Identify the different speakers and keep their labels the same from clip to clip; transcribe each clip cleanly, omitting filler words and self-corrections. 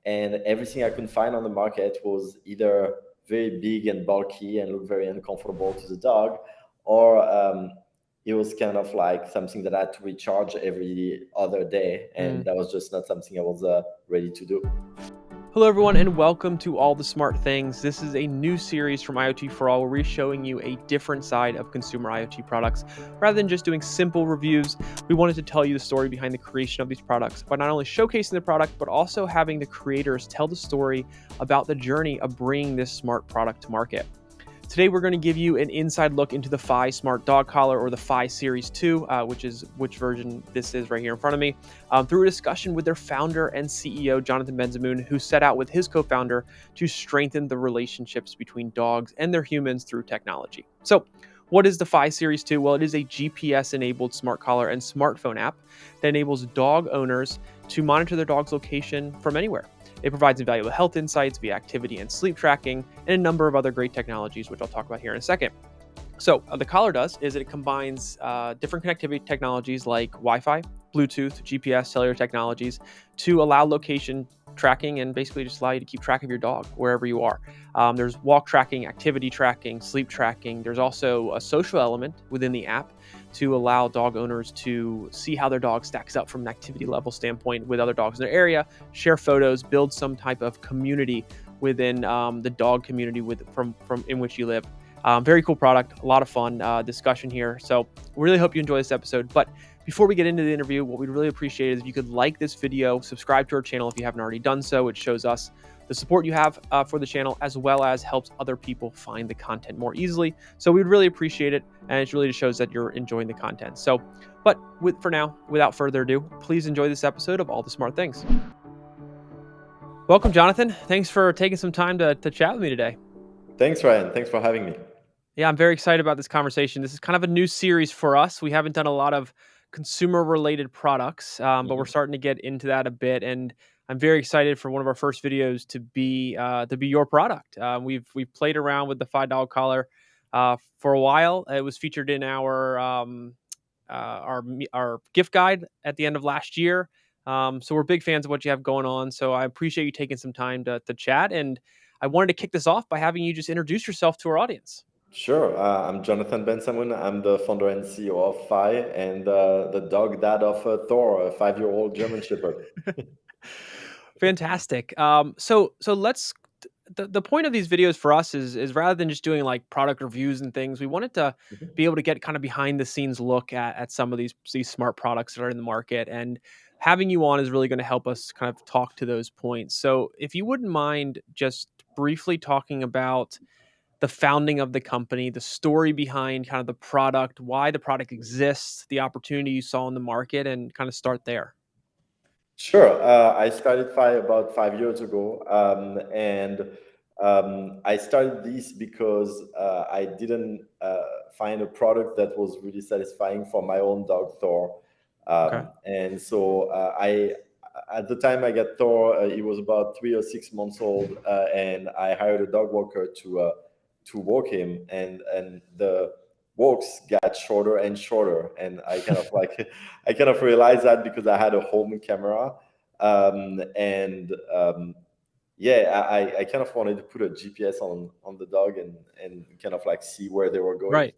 Speaker 1: and everything I could find on the market was either very big and bulky and looked very uncomfortable to the dog, or it was kind of like something that I had to recharge every other day, and that was just not something I was ready to do.
Speaker 2: Hello everyone and welcome to All the Smart Things. This is a new series from IoT for All where we're showing you a different side of consumer IoT products. Rather than just doing simple reviews, we wanted to tell you the story behind the creation of these products by not only showcasing the product, but also having the creators tell the story about the journey of bringing this smart product to market. Today, we're going to give you an inside look into the Fi Smart Dog Collar, or the Fi Series 2, which version this is right here in front of me, through a discussion with their founder and CEO, Jonathan Bensamoun, who set out with his co-founder to strengthen the relationships between dogs and their humans through technology. So, what is the Fi Series 2? Well, it is a GPS-enabled smart collar and smartphone app that enables dog owners to monitor their dog's location from anywhere. It provides invaluable health insights via activity and sleep tracking, and a number of other great technologies, which I'll talk about here in a second. So the collar does is it combines different connectivity technologies like Wi-Fi, Bluetooth, GPS, cellular technologies to allow location tracking and basically just allow you to keep track of your dog wherever you are. There's walk tracking, activity tracking, sleep tracking. There's also a social element within the app to allow dog owners to see how their dog stacks up from an activity level standpoint with other dogs in their area, share photos, build some type of community within the dog community from in which you live. Very cool product, a lot of fun discussion here. So we really hope you enjoy this episode. But before we get into the interview, what we'd really appreciate is if you could like this video, subscribe to our channel if you haven't already done so. It shows us the support you have for the channel, as well as helps other people find the content more easily. So we'd really appreciate it, and it really just shows that you're enjoying the content. So, but for now, without further ado, please enjoy this episode of All the Smart Things. Welcome, Jonathan. Thanks for taking some time to chat with me today.
Speaker 1: Thanks, Ryan. Thanks for having me.
Speaker 2: Yeah, I'm very excited about this conversation. This is kind of a new series for us. We haven't done a lot of consumer-related products, but we're starting to get into that a bit. And I'm very excited for one of our first videos to be your product. We've played around with the $5 collar for a while. It was featured in our gift guide at the end of last year. So we're big fans of what you have going on. So I appreciate you taking some time to chat. And I wanted to kick this off by having you just introduce yourself to our audience.
Speaker 1: Sure. I'm Jonathan Bensamoun. I'm the founder and CEO of Fi, and the dog dad of Thor, a 5-year-old German Shepherd.
Speaker 2: Fantastic. So let's. The point of these videos for us is rather than just doing like product reviews and things, we wanted to be able to get kind of behind the scenes look at some of these smart products that are in the market, and having you on is really going to help us kind of talk to those points. So if you wouldn't mind just briefly talking about the founding of the company, the story behind kind of the product, why the product exists, the opportunity you saw in the market, and kind of start there.
Speaker 1: Sure. I started Fi about 5 years ago, and I started this because I didn't find a product that was really satisfying for my own dog, Thor. And so at the time I got Thor, he was about 3 or 6 months old, and I hired a dog walker to walk him, and the walks got shorter and shorter, and I kind of realized that because I had a home camera, I kind of wanted to put a GPS on the dog and kind of like see where they were going.
Speaker 2: Right.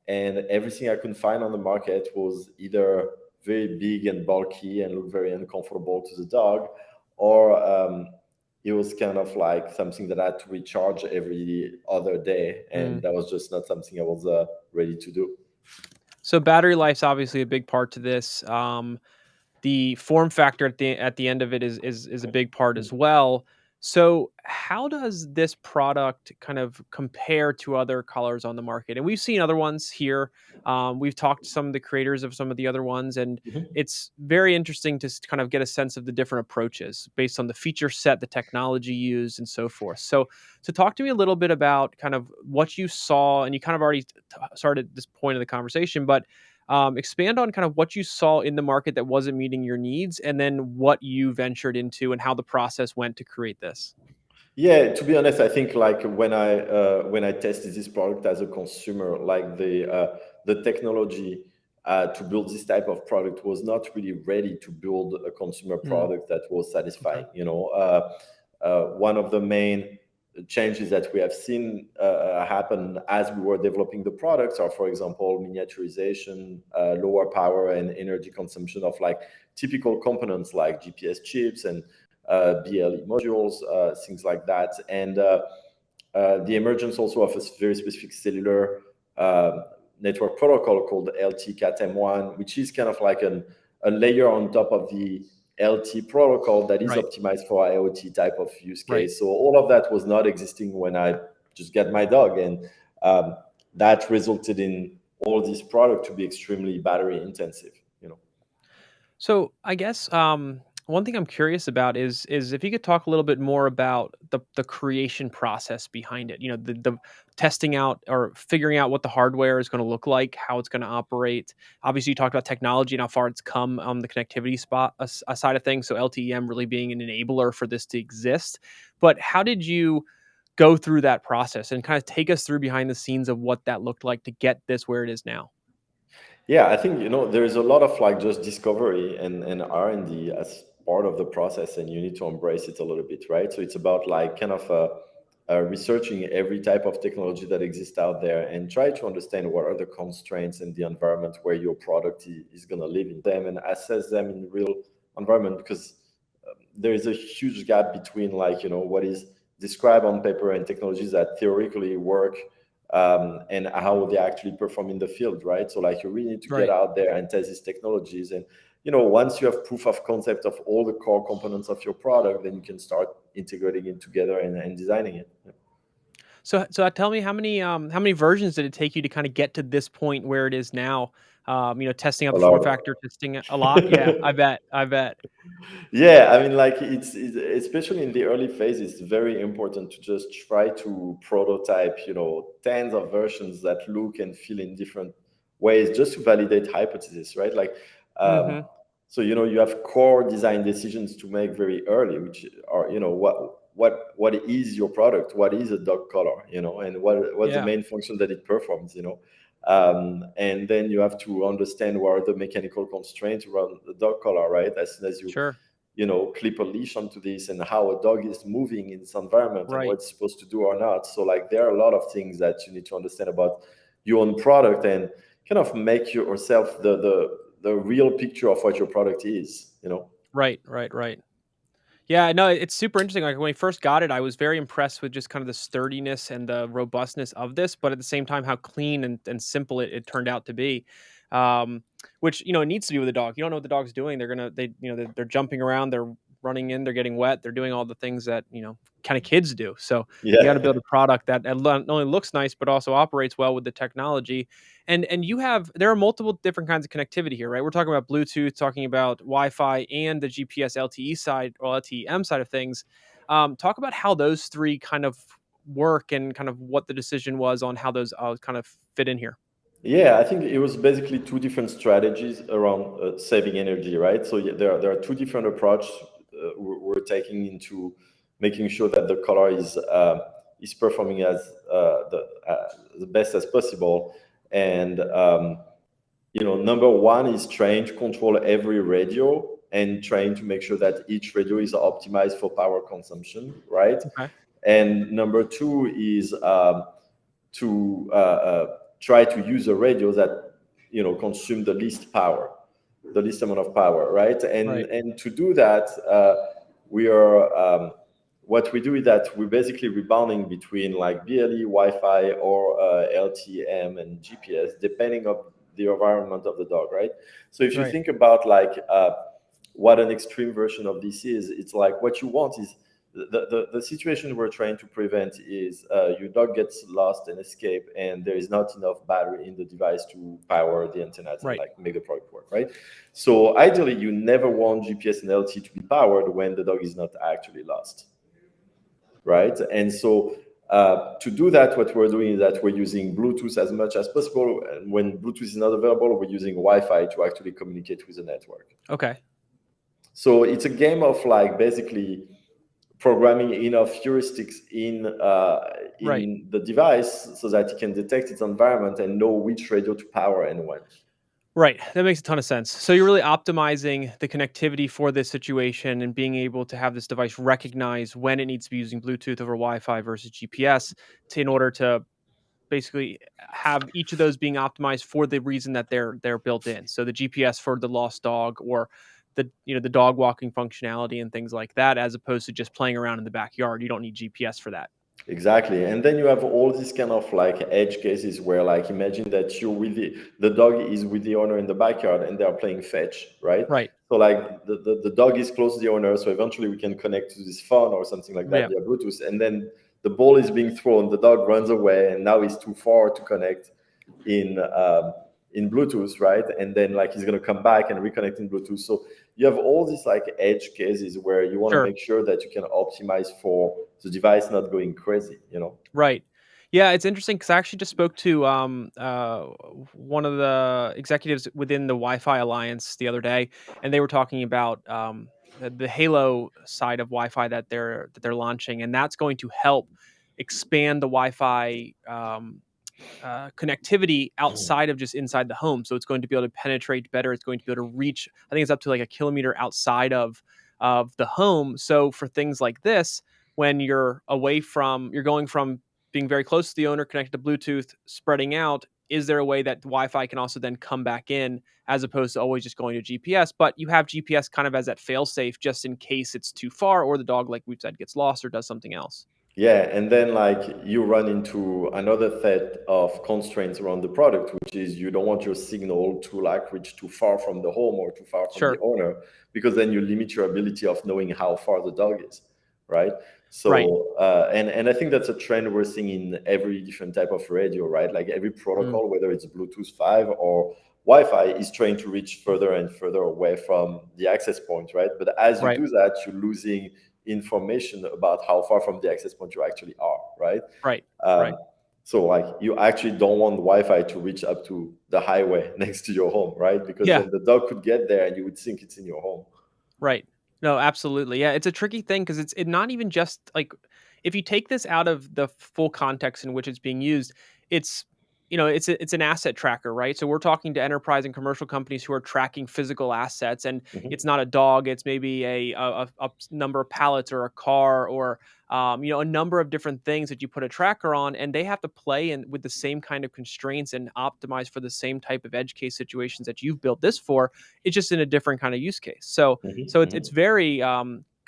Speaker 1: And everything I could find on the market was either very big and bulky and looked very uncomfortable to the dog, or it was kind of like something that I had to recharge every other day, and that was just not something I was ready to do.
Speaker 2: So battery life's obviously a big part to this. The form factor at the end of it is a big part as well. So how does this product kind of compare to other collars on the market? And we've seen other ones here. We've talked to some of the creators of some of the other ones, and it's very interesting to kind of get a sense of the different approaches based on the feature set, the technology used, and so forth. So talk to me a little bit about kind of what you saw, and you kind of already started this point of the conversation, but expand on kind of what you saw in the market that wasn't meeting your needs, and then what you ventured into and how the process went to create this.
Speaker 1: Yeah, to be honest, I think like when I tested this product as a consumer, like the technology to build this type of product was not really ready to build a consumer
Speaker 2: Mm,
Speaker 1: product that was
Speaker 2: okay.
Speaker 1: satisfying. One of the main changes that we have seen happen as we were developing the products are, for example, miniaturization, lower power and energy consumption of like typical components like GPS chips and BLE modules, things like that. And the emergence also of a very specific cellular network protocol called LT-CAT-M1, which is kind of like a layer on top of the LT protocol that is
Speaker 2: Right.
Speaker 1: optimized for IoT type of use
Speaker 2: Right.
Speaker 1: case. So all of that was not existing when I just got my dog, and that resulted in all this product to be extremely battery intensive.
Speaker 2: So I guess one thing I'm curious about is if you could talk a little bit more about the creation process behind it. The testing out or figuring out what the hardware is going to look like, how it's going to operate. Obviously, you talked about technology and how far it's come on the connectivity side of things. So LTEM really being an enabler for this to exist. But how did you go through that process and kind of take us through behind the scenes of what that looked like to get this where it is now?
Speaker 1: Yeah, I think there's a lot of like just discovery and R&D as part of the process, and you need to embrace it a little bit, right? So it's about like kind of researching every type of technology that exists out there and try to understand what are the constraints and the environment where your product is going to live in them, and assess them in real environment, because there is a huge gap between like what is described on paper and technologies that theoretically work, and how they actually perform in the field, right? So like you really need to get
Speaker 2: Right.
Speaker 1: out there and test these technologies, and once you have proof of concept of all the core components of your product, then you can start integrating it together and designing it.
Speaker 2: So tell me how many versions did it take you to kind of get to this point where it is now? Testing out
Speaker 1: A
Speaker 2: the form
Speaker 1: lot.
Speaker 2: factor, testing it a lot. Yeah, I bet. I bet.
Speaker 1: Yeah, I mean, like it's especially in the early phase, it's very important to just try to prototype, tens of versions that look and feel in different ways, just to validate hypotheses, right? Like, um,
Speaker 2: Mhm.
Speaker 1: so you have core design decisions to make very early, which are, what is your product, what is a dog color, and what's the
Speaker 2: Yeah.
Speaker 1: main function that it performs, and then you have to understand what are the mechanical constraints around the dog collar, right? As soon as you
Speaker 2: Sure.
Speaker 1: clip a leash onto this, and how a dog is moving in this environment and what
Speaker 2: Right.
Speaker 1: it's supposed to do or not. So like there are a lot of things that you need to understand about your own product, and kind of make yourself the real picture of what your product is.
Speaker 2: Right. Right. Right. Yeah, no, it's super interesting. Like when we first got it, I was very impressed with just kind of the sturdiness and the robustness of this, but at the same time, how clean and simple it turned out to be. Which it needs to be with a dog. You don't know what the dog's doing. They're jumping around, they're running in, they're getting wet, they're doing all the things that kind of kids do. So you got to
Speaker 1: Yeah.
Speaker 2: build a product that not only looks nice but also operates well with the technology. And there are multiple different kinds of connectivity here, right? We're talking about Bluetooth, talking about Wi-Fi, and the GPS LTE side or LTE-M side of things. Talk about how those three kind of work and kind of what the decision was on how those kind of fit in here.
Speaker 1: Yeah, I think it was basically two different strategies around saving energy, right? So yeah, there are two different approaches we're taking into making sure that the color is performing as the best as possible. And number one is trying to control every radio and trying to make sure that each radio is optimized for power consumption, right?
Speaker 2: Okay.
Speaker 1: And number two is to try to use a radio that consume the least power, the least amount of power, right? and
Speaker 2: Right.
Speaker 1: and to do that, we are what we do is that we're basically rebounding between like BLE, Wi-Fi, or LTM and GPS, depending on the environment of the dog, right? So if you
Speaker 2: Right.
Speaker 1: think about like what an extreme version of this is, it's like what you want is the situation we're trying to prevent is your dog gets lost and escape, and there is not enough battery in the device to power the antennas and
Speaker 2: Right.
Speaker 1: like make the product work, right? So ideally, you never want GPS and LT to be powered when the dog is not actually lost, right? And so to do that, what we're doing is that we're using Bluetooth as much as possible. And when Bluetooth is not available, we're using Wi-Fi to actually communicate with the network.
Speaker 2: Okay.
Speaker 1: So it's a game of like basically programming enough heuristics
Speaker 2: Right.
Speaker 1: in the device so that it can detect its environment and know which radio to power and when.
Speaker 2: Right. That makes a ton of sense. So you're really optimizing the connectivity for this situation and being able to have this device recognize when it needs to be using Bluetooth over Wi-Fi versus GPS in order to basically have each of those being optimized for the reason that they're built in. So the GPS for the lost dog, or the dog walking functionality and things like that, as opposed to just playing around in the backyard. You don't need GPS for that.
Speaker 1: Exactly. And then you have all these kind of like edge cases where, like, imagine that you're with the dog is with the owner in the backyard and they are playing fetch, right?
Speaker 2: Right.
Speaker 1: So like the dog is close to the owner, so eventually we can connect to this phone or something like that
Speaker 2: Yeah.
Speaker 1: via Bluetooth. And then the ball is being thrown, the dog runs away, and now he's too far to connect in in Bluetooth, right? And then like he's gonna come back and reconnect in Bluetooth. So you have all these like edge cases where you want to
Speaker 2: Sure.
Speaker 1: make sure that you can optimize for the device not going crazy, you know?
Speaker 2: Right. Yeah, it's interesting because I actually just spoke to one of the executives within the Wi-Fi Alliance the other day, and they were talking about the Halo side of Wi-Fi that they're launching, and that's going to help expand the Wi-Fi connectivity outside of just inside the home. So it's going to be able to penetrate better. It's going to be able to reach. I think it's up to like a kilometer outside of the home. So for things like this, when you're going from being very close to the owner, connected to Bluetooth, spreading out. Is there a way that Wi-Fi can also then come back in, as opposed to always just going to GPS? But you have GPS kind of as that fail-safe, just in case it's too far, or the dog, like we've said, gets lost or does something else.
Speaker 1: Yeah, and then like you run into another set of constraints around the product, which is you don't want your signal to like reach too far from the home or too far from the
Speaker 2: Sure.
Speaker 1: owner, because then you limit your ability of knowing how far the dog is, right?
Speaker 2: Right.
Speaker 1: So and I think that's a trend we're seeing in every different type of radio, right? Like every
Speaker 2: Mm.
Speaker 1: protocol, whether it's Bluetooth 5 or Wi-Fi, is trying to reach further and further away from the access point, right? But as you
Speaker 2: Right.
Speaker 1: do that, you're losing information about how far from the access point you actually are, right?
Speaker 2: Right. Right.
Speaker 1: Um, so like you actually don't want Wi-Fi to reach up to the highway next to your home, right? Because
Speaker 2: Yeah.
Speaker 1: then the dog could get there and you would think it's in your home.
Speaker 2: Right. No, absolutely. Yeah, it's a tricky thing because it's not even just like, if you take this out of the full context in which it's being used, it's it's an asset tracker, right? So we're talking to enterprise and commercial companies who are tracking physical assets, and it's
Speaker 1: Mhm.
Speaker 2: not a dog; it's maybe a number of pallets or a car, or a number of different things that you put a tracker on, and they have to play in with the same kind of constraints and optimize for the same type of edge case situations that you've built this for. It's just in a different kind of use case. So
Speaker 1: Mhm.
Speaker 2: it's
Speaker 1: Mhm.
Speaker 2: very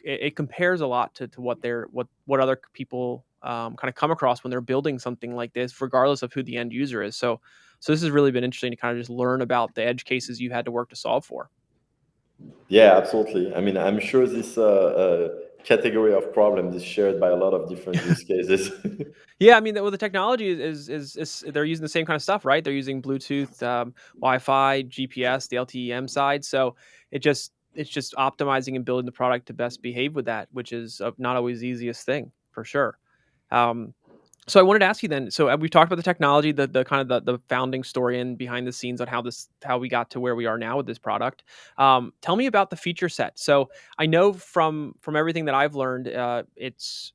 Speaker 2: it compares a lot to what other people kind of come across when they're building something like this, regardless of who the end user is. So this has really been interesting to kind of just learn about the edge cases you had to work to solve for.
Speaker 1: Yeah, absolutely. I mean, I'm sure this category of problems is shared by a lot of different use cases.
Speaker 2: Yeah, I mean, the technology is they're using the same kind of stuff, right? They're using Bluetooth, Wi-Fi, GPS, the LTE-M side. So it's just optimizing and building the product to best behave with that, which is not always the easiest thing for sure. Um, So I wanted to ask you then. So we've talked about the technology, the kind of the founding story and behind the scenes on how we got to where we are now with this product. Tell me about the feature set. So I know from everything that I've learned, it's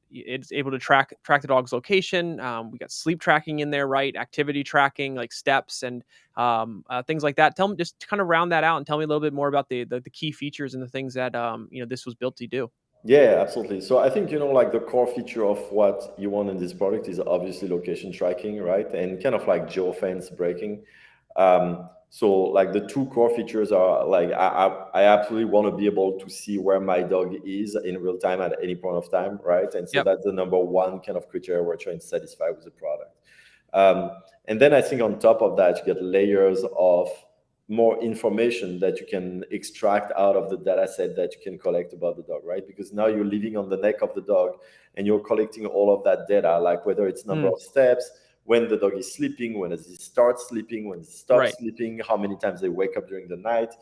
Speaker 2: able to track the dog's location. We got sleep tracking in there, right? Activity tracking, like steps and things like that. Tell me, just kind of round that out and tell me a little bit more about the key features and the things that this was built to do.
Speaker 1: Yeah, absolutely. So I think, like the core feature of what you want in this product is obviously location tracking, right? And kind of like geofence breaking. So like the two core features are like I absolutely want to be able to see where my dog is in real time at any point of time, right? And so
Speaker 2: Yep.
Speaker 1: that's the number one kind of criteria we're trying to satisfy with the product. And then I think on top of that, you get layers of more information that you can extract out of the data set that you can collect about the dog, right? Because now you're living on the neck of the dog and you're collecting all of that data, like whether it's number
Speaker 2: Mm,
Speaker 1: of steps, when the dog is sleeping, when does he start sleeping, when he stops
Speaker 2: right.
Speaker 1: sleeping, how many times they wake up during the night.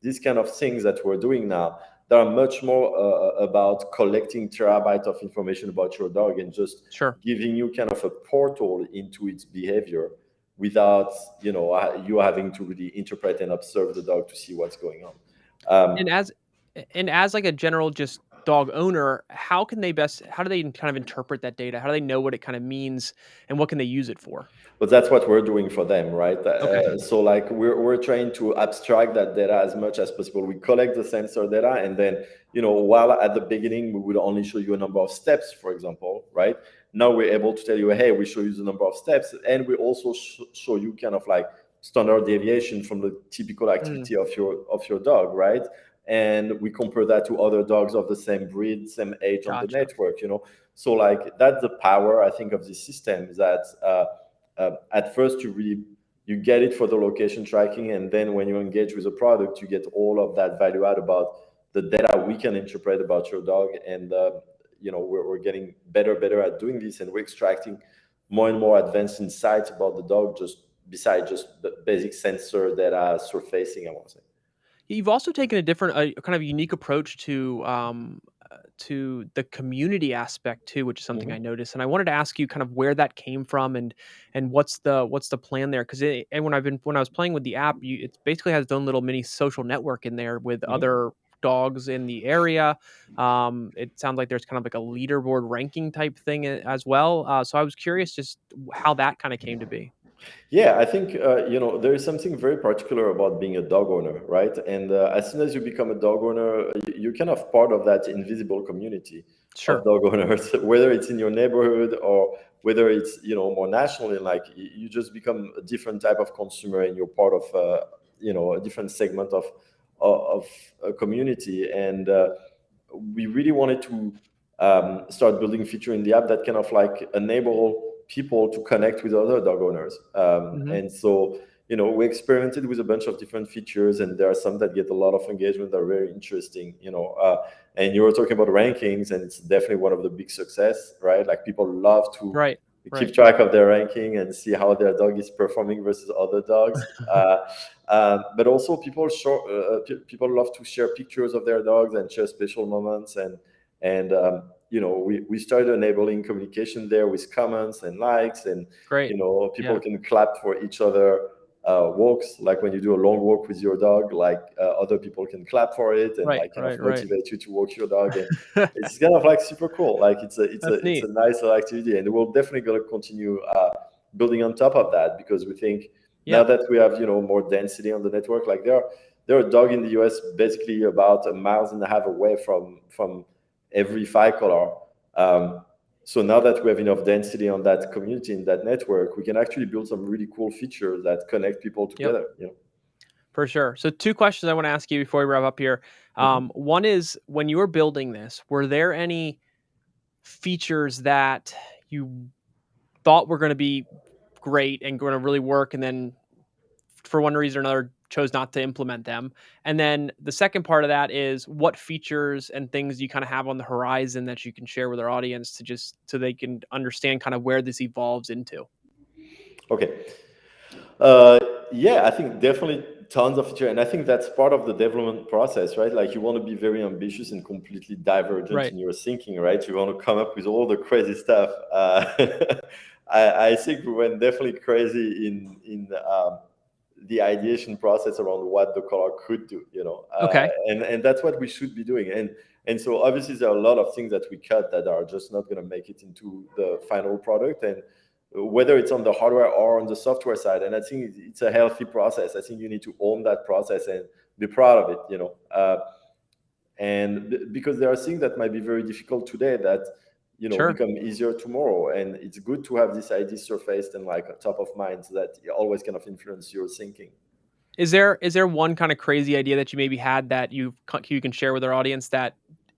Speaker 1: These kind of things that we're doing now that are much more about collecting terabytes of information about your dog and just
Speaker 2: Sure.
Speaker 1: giving you kind of a portal into its behavior without you having to really interpret and observe the dog to see what's going on.
Speaker 2: And as like a general just dog owner, how do they kind of interpret that data? How do they know what it kind of means, and what can they use it for?
Speaker 1: But that's what we're doing for them, right?
Speaker 2: Okay.
Speaker 1: So like we're trying to abstract that data as much as possible. We collect the sensor data, and then while at the beginning we would only show you a number of steps, for example, right? Now we're able to tell you, hey, we show you the number of steps, and we also show you kind of like standard deviation from the typical
Speaker 2: Mm,
Speaker 1: activity of your dog, right? And we compare that to other dogs of the same breed, same age on the
Speaker 2: gotcha.
Speaker 1: network. So like that's the power, I think, of this system, is that at first you get it for the location tracking, and then when you engage with a product, you get all of that value add about the data we can interpret about your dog. And we're getting better at doing this, and we're extracting more and more advanced insights about the dog, just beside just the basic sensor data surfacing, I want to say.
Speaker 2: You've also taken a kind of unique approach to the community aspect too, which is something I
Speaker 1: Mhm.
Speaker 2: noticed, and I wanted to ask you kind of where that came from, and what's the plan there? Because and when I was playing with the app, it basically has its own little mini social network in there with
Speaker 1: Mhm.
Speaker 2: other dogs in the area. It sounds like there's kind of like a leaderboard ranking type thing as well. So I was curious just how that kind of came to be.
Speaker 1: Yeah, I think there is something very particular about being a dog owner, right? And as soon as you become a dog owner, you're kind of part of that invisible community of
Speaker 2: Sure.
Speaker 1: dog owners, whether it's in your neighborhood or whether it's more nationally. Like you just become a different type of consumer, and you're part of a different segment of a community. And we really wanted to start building feature in the app that kind of like enable people to connect with other dog owners.
Speaker 2: Hmm.
Speaker 1: And so, we experimented with a bunch of different features, and there are some that get a lot of engagement that are very interesting. And you were talking about rankings, and it's definitely one of the big success, right? Like people love to
Speaker 2: Right.
Speaker 1: keep
Speaker 2: Right.
Speaker 1: track of their ranking and see how their dog is performing versus other dogs. But also people love to share pictures of their dogs and share special moments. And we started enabling communication there with comments and likes, and
Speaker 2: Great.
Speaker 1: people
Speaker 2: Yeah.
Speaker 1: can clap for each other walks, like when you do a long walk with your dog, like other people can clap for it and
Speaker 2: Right.
Speaker 1: like kind of
Speaker 2: Right. Right.
Speaker 1: motivate you to walk your dog. And it's kind of like super cool. Like
Speaker 2: That's
Speaker 1: it's a
Speaker 2: neat.
Speaker 1: nice little activity, and we're definitely going to continue building on top of that, because we think now
Speaker 2: Yeah.
Speaker 1: that we have more density on the network, like there are dog in the US basically about a miles and a half away from every five color. Um, so now that we have enough density on that community, in that network, we can actually build some really cool features that connect people
Speaker 2: Yep.
Speaker 1: together.
Speaker 2: For sure. So, two questions I want to ask you before we wrap up here.
Speaker 1: Mhm.
Speaker 2: One is, when you were building this, were there any features that you thought were going to be great and going to really work, and then for one reason or another chose not to implement them? And then the second part of that is, what features and things you kind of have on the horizon that you can share with our audience, to just so they can understand kind of where this evolves into?
Speaker 1: Okay. Uh, yeah, I think definitely tons of feature, and I think that's part of the development process, right? Like you want to be very ambitious and completely divergent
Speaker 2: Right.
Speaker 1: in your thinking, right? You want to come up with all the crazy stuff. I think we went definitely crazy in the ideation process around what the color could do,
Speaker 2: Okay.
Speaker 1: and that's what we should be doing. And so obviously there are a lot of things that we cut that are just not going to make it into the final product, and whether it's on the hardware or on the software side. And I think it's a healthy process. I think you need to own that process and be proud of it. And because there are things that might be very difficult today that
Speaker 2: Sure.
Speaker 1: become easier tomorrow, and it's good to have this idea surfaced and like top of mind, so that you always kind of influence your thinking.
Speaker 2: Is there one kind of crazy idea that you maybe had that you can share with our audience that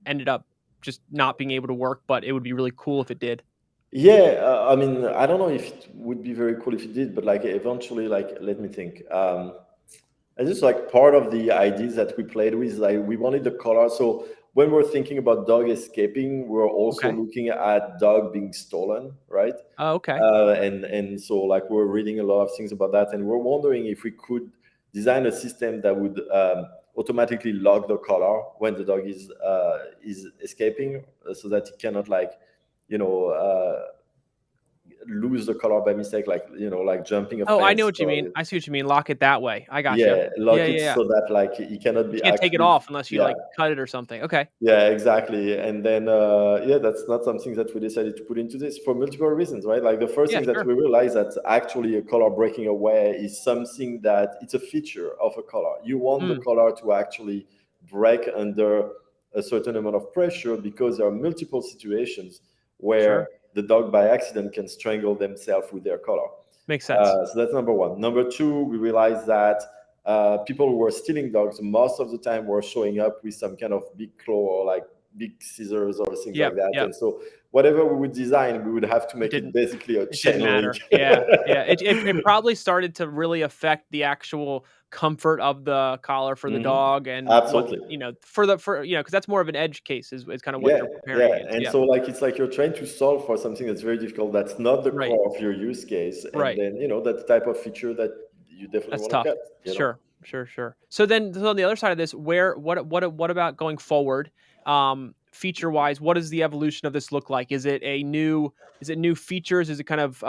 Speaker 2: ended up just not being able to work, but it would be really cool if it did?
Speaker 1: Yeah, I mean, I don't know if it would be very cool if it did, but like eventually, like let me think. And just like part of the ideas that we played with, like we wanted the color. So when we're thinking about dog escaping, we're also
Speaker 2: Okay.
Speaker 1: looking at dog being stolen, right?
Speaker 2: Oh, okay.
Speaker 1: And so like we're reading a lot of things about that, and we're wondering if we could design a system that would automatically log the color when the dog is escaping, so that it cannot like you know uh, lose the color by mistake, like, like jumping a
Speaker 2: Oh, I know
Speaker 1: fence.
Speaker 2: what you mean. I see what you mean. Lock it that way. I gotcha.
Speaker 1: Yeah,
Speaker 2: Yeah,
Speaker 1: lock
Speaker 2: yeah,
Speaker 1: it
Speaker 2: yeah.
Speaker 1: so that like it cannot
Speaker 2: You
Speaker 1: be
Speaker 2: can't take it
Speaker 1: actually.
Speaker 2: off unless you
Speaker 1: Yeah,
Speaker 2: like cut it or something. Okay.
Speaker 1: yeah, exactly. And then yeah, that's not something that we decided to put into this for multiple reasons, right? Like the first
Speaker 2: Yeah,
Speaker 1: thing that
Speaker 2: sure.
Speaker 1: we realized that actually a color breaking away is something that it's a feature of a color. You want the
Speaker 2: Mm,
Speaker 1: color to actually break under a certain amount of pressure because there are multiple situations where
Speaker 2: sure.
Speaker 1: the dog by accident can strangle themselves with their color.
Speaker 2: Makes sense.
Speaker 1: So that's number one. Number two, we realized that people who were stealing dogs most of the time were showing up with some kind of big claw or like big scissors or things like
Speaker 2: Yep,
Speaker 1: that.
Speaker 2: yep.
Speaker 1: And so whatever we would design, we would have to
Speaker 2: It
Speaker 1: make it
Speaker 2: didn't
Speaker 1: basically a
Speaker 2: it didn't
Speaker 1: chain link.
Speaker 2: matter. Yeah, yeah. It probably started to really affect the actual comfort of the collar for the
Speaker 1: Hmm.
Speaker 2: dog and what,
Speaker 1: Absolutely.
Speaker 2: because that's more of an edge case is kind of what
Speaker 1: Yeah,
Speaker 2: you're comparing
Speaker 1: yeah.
Speaker 2: it to.
Speaker 1: And
Speaker 2: Yeah.
Speaker 1: so like it's like you're trying to solve for something that's very difficult. That's not the
Speaker 2: Right.
Speaker 1: core of your use case. And
Speaker 2: Right.
Speaker 1: then, that's the type of feature that you definitely
Speaker 2: That's
Speaker 1: want to
Speaker 2: tough.
Speaker 1: cut.
Speaker 2: Sure, sure, sure. So on the other side of this, what about going forward? Feature wise, what does the evolution of this look like? Is it new features? Is it kind of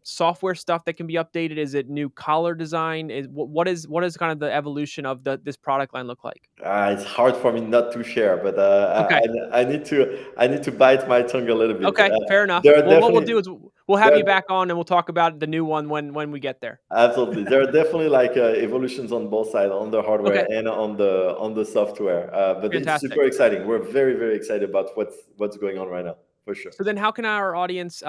Speaker 2: software stuff that can be updated? Is it new collar design? What is kind of the evolution of this product line look like?
Speaker 1: It's hard for me not to share, but
Speaker 2: Okay.
Speaker 1: I need to bite my tongue a little bit.
Speaker 2: Okay, fair enough.
Speaker 1: There are
Speaker 2: Well, what we'll
Speaker 1: definitely
Speaker 2: do is we'll have
Speaker 1: there
Speaker 2: you back on and we'll talk about the new one when we get there.
Speaker 1: absolutely there are definitely like evolutions on both sides, on the hardware
Speaker 2: Okay,
Speaker 1: and on the software. But it's
Speaker 2: fantastic.
Speaker 1: super exciting. We're very very excited about what's going on right now for sure.
Speaker 2: So then how can our audience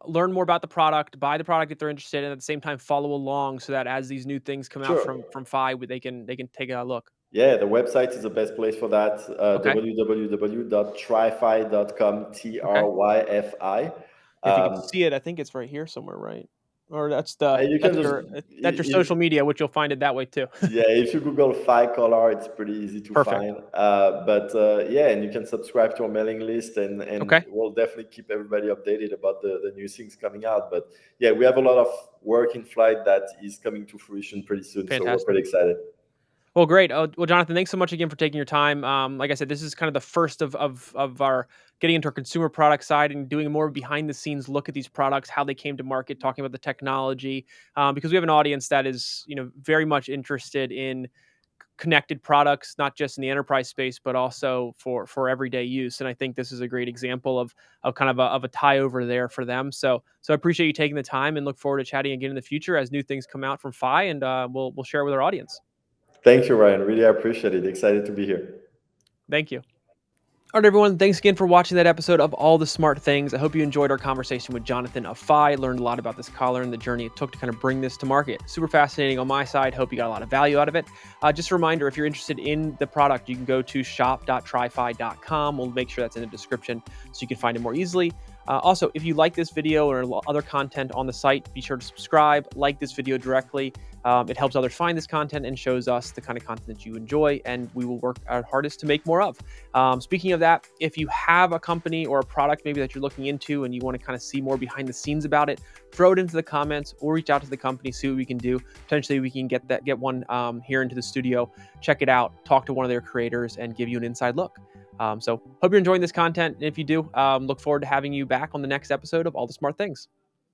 Speaker 2: learn more about the product, buy the product if they're interested, and at the same time follow along so that as these new things come out
Speaker 1: Sure.
Speaker 2: from Fi, they can take a look.
Speaker 1: Yeah, the website is the best place for that.
Speaker 2: Okay.
Speaker 1: www.tryfi.com.
Speaker 2: Okay.
Speaker 1: Tryfi.
Speaker 2: If you could
Speaker 1: Um,
Speaker 2: see it, I think it's right here somewhere, right? Or
Speaker 1: and you can just
Speaker 2: that's your social media, which you'll find it that way too.
Speaker 1: yeah, if you Google Fi Color, it's pretty easy to
Speaker 2: Perfect.
Speaker 1: find. But yeah, and you can subscribe to our mailing list, and
Speaker 2: Okay.
Speaker 1: we'll definitely keep everybody updated about the new things coming out. But yeah, we have a lot of work in flight that is coming to fruition pretty soon, so we're
Speaker 2: Fantastic.
Speaker 1: pretty excited.
Speaker 2: Well, great. Well, Jonathan, thanks so much again for taking your time. Like I said, this is kind of the first of our getting into our consumer product side and doing a more behind the scenes look at these products, how they came to market, talking about the technology, because we have an audience that is very much interested in connected products, not just in the enterprise space, but also for everyday use. And I think this is a great example of kind of a tie over there for them. So I appreciate you taking the time and look forward to chatting again in the future as new things come out from Fi, and we'll share with our audience.
Speaker 1: Thank you, Ryan. Really appreciate it. Excited to be here.
Speaker 2: Thank you. All right, everyone. Thanks again for watching that episode of All the Smart Things. I hope you enjoyed our conversation with Jonathan of Fi, learned a lot about this collar and the journey it took to kind of bring this to market. Super fascinating on my side. Hope you got a lot of value out of it. Just a reminder, if you're interested in the product, you can go to shop.tryfi.com. We'll make sure that's in the description so you can find it more easily. Also, if you like this video or other content on the site, be sure to subscribe, like this video directly. It helps others find this content and shows us the kind of content that you enjoy, and we will work our hardest to make more of. Speaking of that, if you have a company or a product maybe that you're looking into and you want to kind of see more behind the scenes about it, throw it into the comments or reach out to the company, see what we can do. Potentially we can get one here into the studio, check it out, talk to one of their creators, and give you an inside look. So hope you're enjoying this content. And if you do, look forward to having you back on the next episode of All the Smart Things.